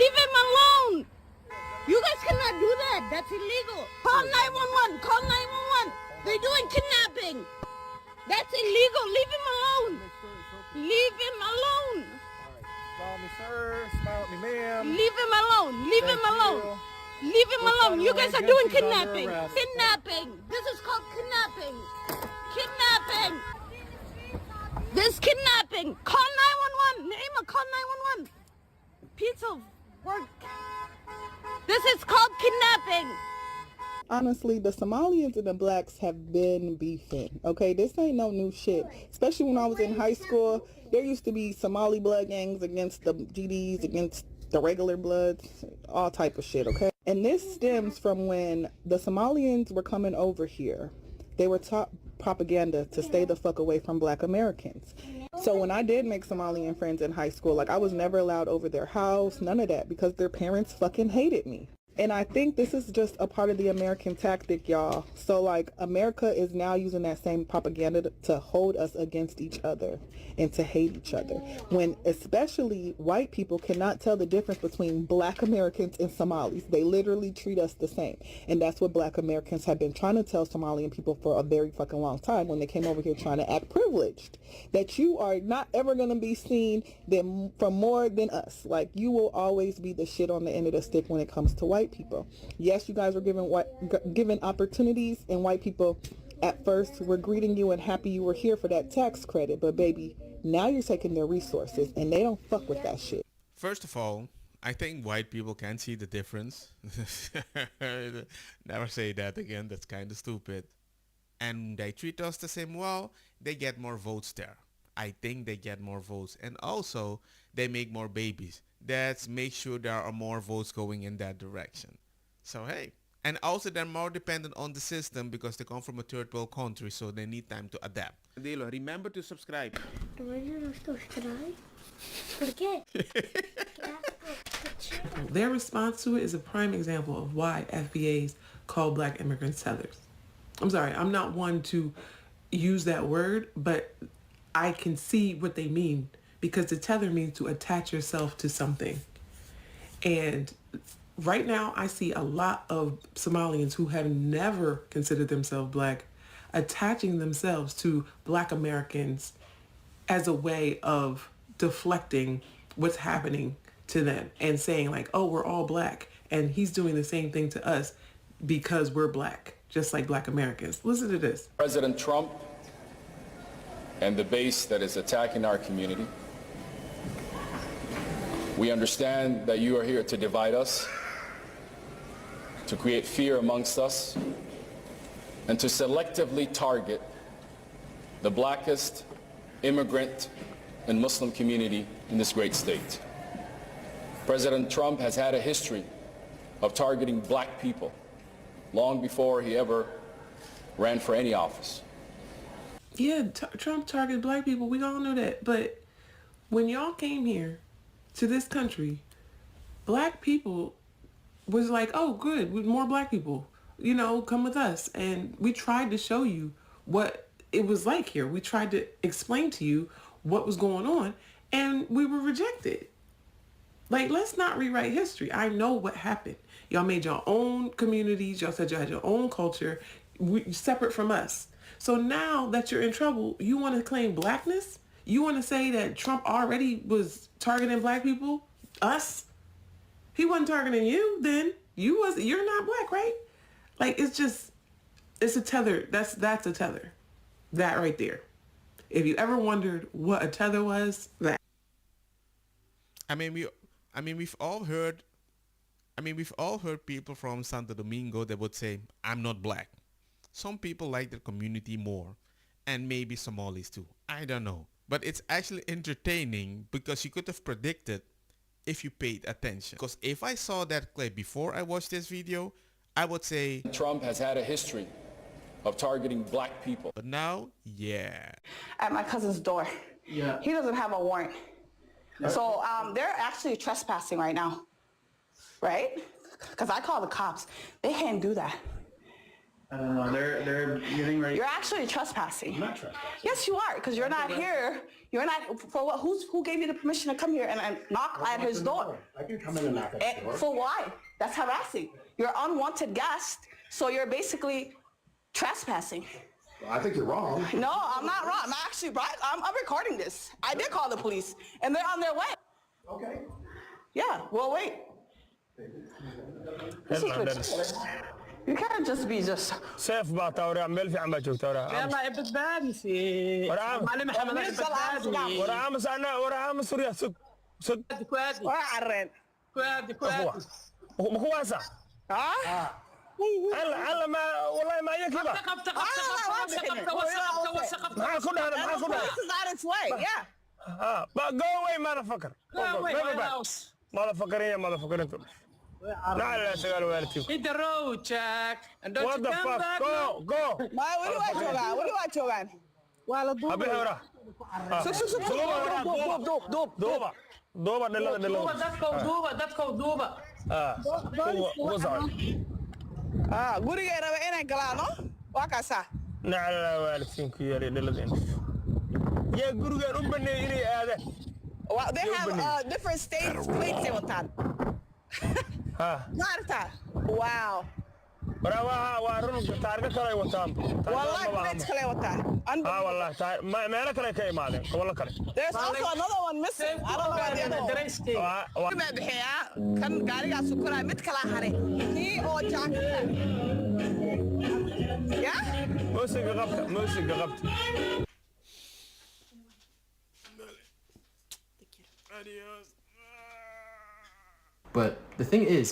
Leave him alone. You guys cannot do that. That's illegal. Call 911. Call 911. They're doing kidnapping. That's illegal. Leave him alone. Leave him alone. Smile at me, sir. Smile at me, ma'am. Leave him alone. Leave him alone. Leave him alone. You guys are doing kidnapping. Kidnapping. This is called kidnapping. Kidnapping. This kidnapping. Call 911. Naima, call 911. Piece of work. This is called kidnapping. Honestly, the Somalians and the blacks have been beefing. Okay, this ain't no new shit. Especially when I was in high school, there used to be Somali blood gangs against the GDs, against the regular bloods, all type of shit, okay? And this stems from when the Somalians were coming over here. They were taught propaganda to stay the fuck away from black Americans. So when I did make Somalian friends in high school, like I was never allowed over their house, none of that, because their parents fucking hated me. And I think this is just a part of the American tactic, y'all. So like America is now using that same propaganda to hold us against each other and to hate each other. When especially white people cannot tell the difference between black Americans and Somalis. They literally treat us the same. And that's what black Americans have been trying to tell Somalian people for a very fucking long time when they came over here trying to act privileged. That you are not ever going to be seen from more than us. Like you will always be the shit on the end of the stick when it comes to white people. Yes, you guys were given opportunities, and white people at first were greeting you and happy you were here for that tax credit, but baby, now you're taking their resources and they don't fuck with that shit. First of all, I think white people can see the difference. Never say that again, that's kind of stupid. And they treat us the same. Well, they get more votes there. I think they get more votes, and also they make more babies. That makes sure there are more votes going in that direction. So hey, and also they're more dependent on the system because they come from a third world country, so they need time to adapt. Dilo, remember to subscribe. Their response to it is a prime example of why FBAs call black immigrants tethers. I'm sorry, I'm not one to use that word, but I can see what they mean, because the tether means to attach yourself to something. And right now I see a lot of Somalians who have never considered themselves black attaching themselves to black Americans as a way of deflecting what's happening to them and saying like, oh, we're all black and he's doing the same thing to us because we're black, just like black Americans. Listen to this. President Trump and the base that is attacking our community. We understand that you are here to divide us, to create fear amongst us, and to selectively target the blackest immigrant and Muslim community in this great state. President Trump has had a history of targeting black people long before he ever ran for any office. Yeah, Trump targeted black people. We all know that. But when y'all came here to this country, black people was like, oh, good, with more black people, you know, come with us. And we tried to show you what it was like here. We tried to explain to you what was going on, and we were rejected. Like, let's not rewrite history. I know what happened. Y'all made your own communities. Y'all said you had your own culture, separate from us. So now that you're in trouble, you want to claim blackness? You want to say that Trump already was targeting black people? Us? He wasn't targeting you then. You're not black, right? Like, it's a tether. That's a tether. That right there. If you ever wondered what a tether was, that. We've all heard people from Santo Domingo that would say, I'm not black. Some people like their community more, and maybe Somalis too. I don't know. But it's actually entertaining because you could have predicted if you paid attention. Because if I saw that clip before I watched this video, I would say Trump has had a history of targeting black people. But now, yeah. At my cousin's door. Yeah. He doesn't have a warrant. So they're actually trespassing right now, right? Because I call the cops. They can't do that. I don't know. They're getting ready. You're actually trespassing. I'm not trespassing. Yes, you are, because you're not here. You're not, for what, who gave you the permission to come here and knock at his door? I can come in and knock at the door. For why? That's harassing. You're unwanted guest, so you're basically trespassing. Well, I think you're wrong. No, I'm not wrong. I'm actually right. I'm recording this. I did call the police, and they're on their way. Okay. Yeah, well, wait. This is ridiculous. You can't just be just... سيف باطورة ميل في عم بجوتورة. يلا ابد بادي في. معلم محمد ابد بادي. ورا عامس أنا ورا عامس سوريا سك. كوادي. ورا عرين. كوادي. مخواسة. هلا ما والله ما يكذب. ما كنا ما كنا. This is on its way, yeah. But go away motherfucker. Go away my house. Motherfucker. لا سؤال والدتي. Hit the road, Jack. And don't What you the come fuck? back. Go. What do you want, Jogan? أبي هورا. دوبا dadka duuba. وزعل. Guriga raba inay galaan, no? Waa kaasa. لا والدتي يا للذين. يا guriga u banay inay aadaan. They have different states plates they wataan. Maarta. Wow. waa run taarga kale wataan. Wallahi plates kale wataan. Wallahi meelo kale ka imaadeen wala kale. There's also another one missing. I don't know what the other one. Ma bixiya kan gaarigaas ku koray mid kala hare. Kii oo jacket. Yeah? Musiga qabta. But the thing is,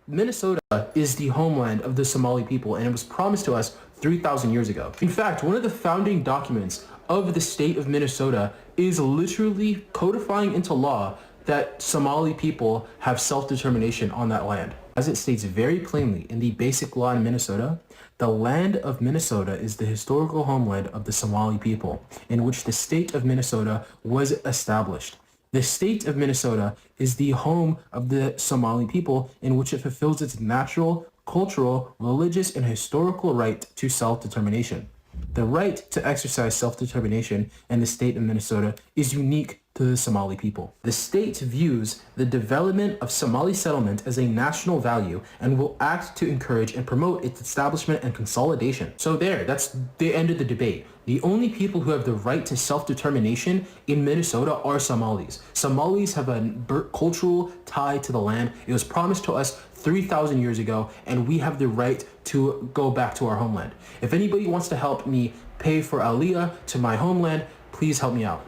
Minnesota is the homeland of the Somali people, and it was promised to us 3,000 years ago. In fact, one of the founding documents of the state of Minnesota is literally codifying into law that Somali people have self-determination on that land. As it states very plainly in the basic law in Minnesota, the land of Minnesota is the historical homeland of the Somali people, in which the state of Minnesota was established. The state of Minnesota is the home of the Somali people, in which it fulfills its natural, cultural, religious, and historical right to self-determination. The right to exercise self-determination in the state of Minnesota is unique to the Somali people. The state views the development of Somali settlement as a national value and will act to encourage and promote its establishment and consolidation. So that's the end of the debate. The only people who have the right to self-determination in Minnesota are Somalis. Somalis have a cultural tie to the land. It was promised to us 3,000 years ago, and we have the right to go back to our homeland. If anybody wants to help me pay for Aliyah to my homeland, please help me out.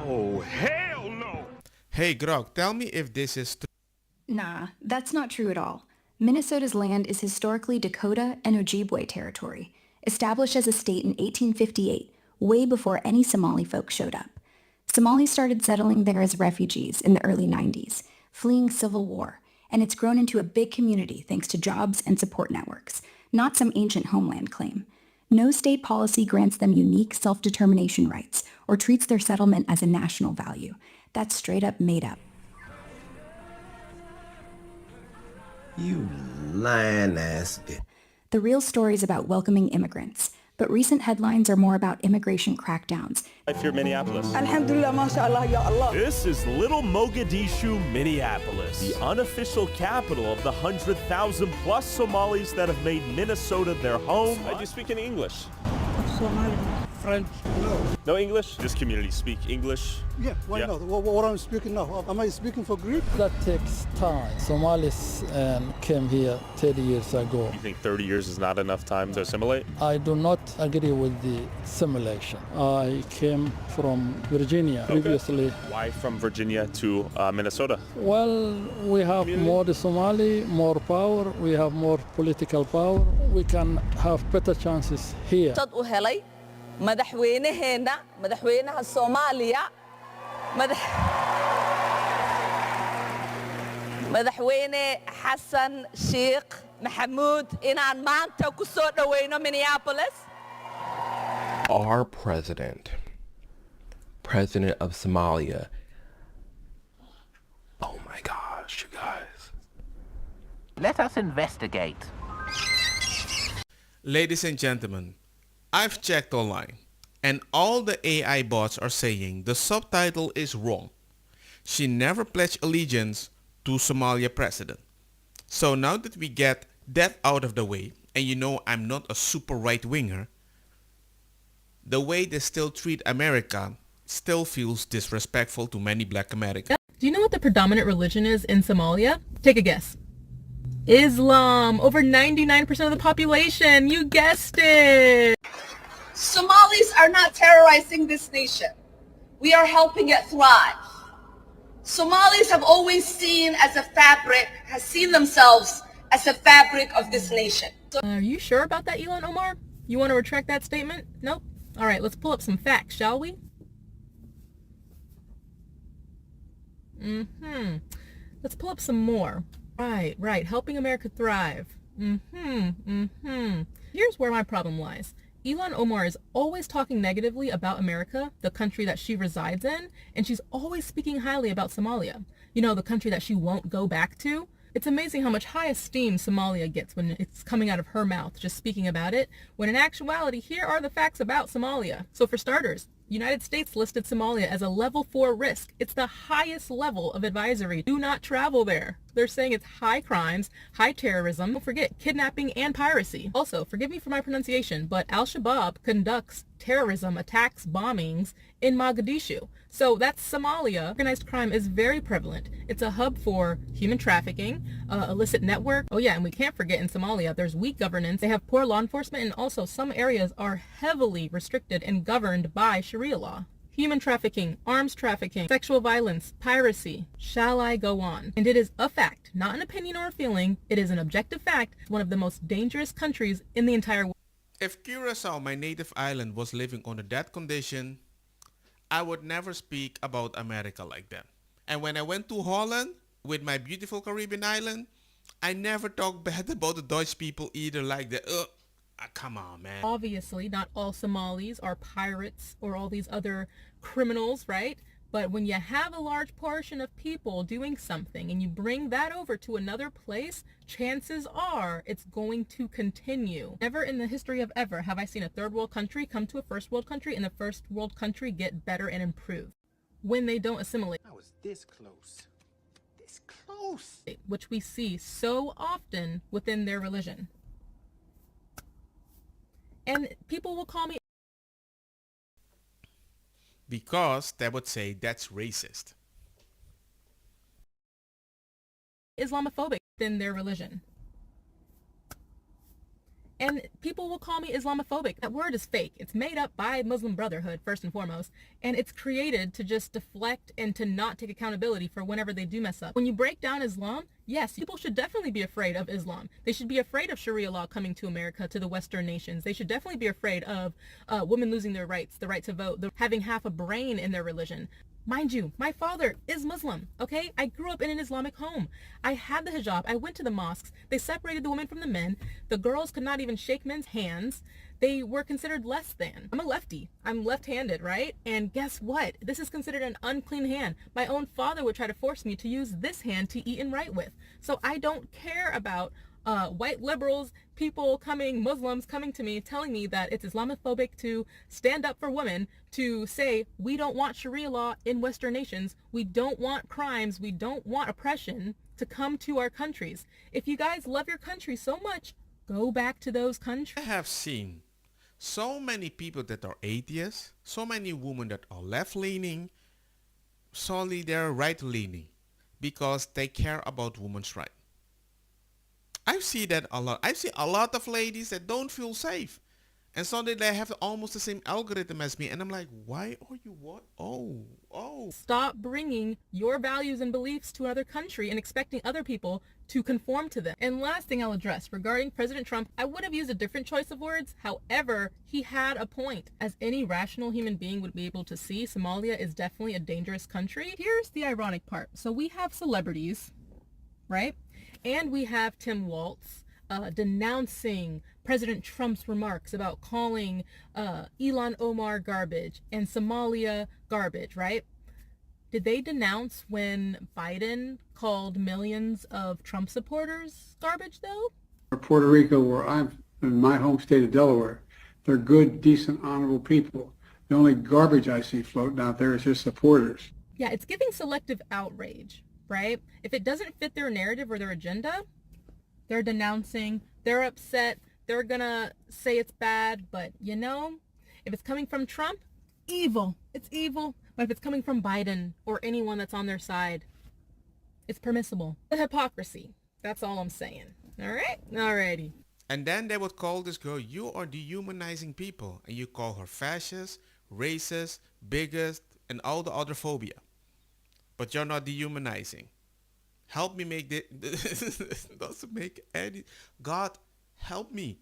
Oh, hell no! Hey Grog, tell me if this is true. Nah, that's not true at all. Minnesota's land is historically Dakota and Ojibwe territory, established as a state in 1858, way before any Somali folks showed up. Somalis started settling there as refugees in the early 90s, fleeing civil war, and it's grown into a big community thanks to jobs and support networks, not some ancient homeland claim. No state policy grants them unique self-determination rights or treats their settlement as a national value. That's straight up made up. You lying ass bitch. The real story is about welcoming immigrants, but recent headlines are more about immigration crackdowns. I fear Minneapolis. Alhamdulillah, mashallah, ya Allah. This is Little Mogadishu, Minneapolis, the unofficial capital of the 100,000 plus Somalis that have made Minnesota their home. Do you speak any English? Somali. French. No. No English? This community speak English? Yeah, why not? What I'm speaking now, am I speaking for Greek? That takes time. Somalis came here 30 years ago. You think 30 years is not enough time to assimilate? I do not agree with the simulation. I came from Virginia previously. Why from Virginia to Minnesota? Well, we have more Somali, more power, we have more political power. We can have better chances here. madaxweynaha Soomaaliya madaxweyne Xasan Sheikh Maxamuud inaan maanta ku soo dhaweyno Minneapolis. Our president of Somalia. Oh my gosh, you guys. Let us investigate. Ladies and gentlemen, I've checked online and all the AI bots are saying the subtitle is wrong. She never pledged allegiance to Somalia president. So now that we get that out of the way, and you know I'm not a super right-winger, the way they still treat America still feels disrespectful to many black Americans. Do you know what the predominant religion is in Somalia? Take a guess. Islam. Over 99% of the population. You guessed it. Somalis are not terrorizing this nation. We are helping it thrive. Somalis have always seen themselves as a fabric of this nation. Are you sure about that, Elon Omar? You want to retract that statement? Nope. All right, let's pull up some facts, shall we? Let's pull up some more. Right. Helping America thrive. Here's where my problem lies. Elon Omar is always talking negatively about America, the country that she resides in, and she's always speaking highly about Somalia. You know, the country that she won't go back to. It's amazing how much high esteem Somalia gets when it's coming out of her mouth, just speaking about it, when in actuality, here are the facts about Somalia. So for starters, United States listed Somalia as a level 4 risk. It's the highest level of advisory. Do not travel there. They're saying it's high crimes, high terrorism, don't forget kidnapping and piracy. Also, forgive me for my pronunciation, but Al-Shabaab conducts terrorism attacks, bombings in Mogadishu. So that's Somalia. Organized crime is very prevalent. It's a hub for human trafficking, illicit network. Oh yeah, and we can't forget in Somalia, there's weak governance. They have poor law enforcement, and also some areas are heavily restricted and governed by Sharia law. Human trafficking, arms trafficking, sexual violence, piracy. Shall I go on? And it is a fact, not an opinion or a feeling. It is an objective fact. One of the most dangerous countries in the entire world. If Curacao, my native island, was living under that condition, I would never speak about America like that. And when I went to Holland with my beautiful Caribbean island, I never talked bad about the Dutch people either, like the come on, man. Obviously, not all Somalis are pirates or all these other criminals, right? But when you have a large portion of people doing something and you bring that over to another place, chances are it's going to continue. Never in the history of ever have I seen a third world country come to a first world country and the first world country get better and improve when they don't assimilate. I was this close. This close. Which we see so often within their religion. And people will call me, because they would say that's racist. Islamophobic in their religion. And people will call me Islamophobic. That word is fake. It's made up by Muslim Brotherhood, first and foremost. And it's created to just deflect and to not take accountability for whenever they do mess up. When you break down Islam, yes, people should definitely be afraid of Islam. They should be afraid of Sharia law coming to America, to the Western nations. They should definitely be afraid of women losing their rights, the right to vote, having half a brain in their religion. Mind you, my father is Muslim, okay? I grew up in an Islamic home. I had the hijab. I went to the mosques. They separated the women from the men. The girls could not even shake men's hands. They were considered less than. I'm a lefty. I'm left-handed, right? And guess what? This is considered an unclean hand. My own father would try to force me to use this hand to eat and write with. So I don't care about white liberals, Muslims coming to me telling me that it's Islamophobic to stand up for women, to say we don't want Sharia law in Western nations, we don't want crimes, we don't want oppression to come to our countries. If you guys love your country so much, go back to those countries. I have seen so many people that are atheists, so many women that are left-leaning, solely they're right-leaning because they care about women's rights. I see that a lot. I see a lot of ladies that don't feel safe. And suddenly they have almost the same algorithm as me. And I'm like, why are you what? Oh. Stop bringing your values and beliefs to another country and expecting other people to conform to them. And last thing I'll address regarding President Trump, I would have used a different choice of words. However, he had a point. As any rational human being would be able to see, Somalia is definitely a dangerous country. Here's the ironic part. So we have celebrities, right? And we have Tim Walz denouncing President Trump's remarks about calling Elon Omar garbage and Somalia garbage, right? Did they denounce when Biden called millions of Trump supporters garbage, though? Puerto Rico, where I'm in my home state of Delaware. They're good, decent, honorable people. The only garbage I see floating out there is just supporters. Yeah, it's giving selective outrage, right? If it doesn't fit their narrative or their agenda, they're denouncing, they're upset, they're gonna say it's bad, but you know, if it's coming from Trump, evil. It's evil. But if it's coming from Biden or anyone that's on their side, it's permissible. The hypocrisy. That's all I'm saying. All right? Alrighty. And then they would call this girl, you are dehumanizing people. And you call her fascist, racist, bigot, and all the other phobia. But you're not dehumanizing. Help me make this. Doesn't make any. God, help me.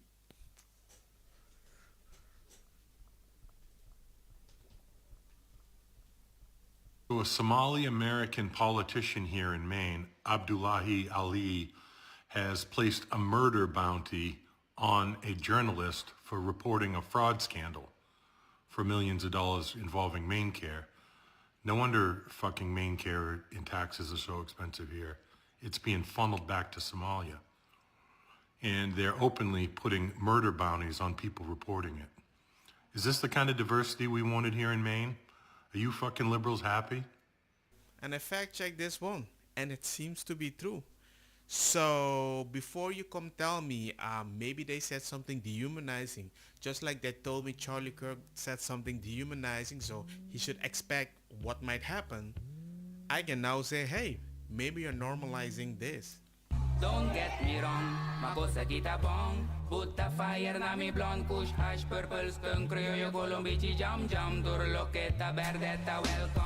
A Somali American politician here in Maine, Abdullahi Ali, has placed a murder bounty on a journalist for reporting a fraud scandal for millions of dollars involving Maine Care. No wonder fucking Maine Care and taxes are so expensive here. It's being funneled back to Somalia. And they're openly putting murder bounties on people reporting it. Is this the kind of diversity we wanted here in Maine? Are you fucking liberals happy? And I fact checked this one, and it seems to be true. So before you come tell me, maybe they said something dehumanizing, just like they told me Charlie Kirk said something dehumanizing, so he should expect what might happen. I can now say, hey, maybe you're normalizing this. Don't get me wrong, makosa kita bong. Put the fire na mi blonde, kush hash, purple skunk, criollo, colombici, jam, jam, durloqueta, verdeta, welcome.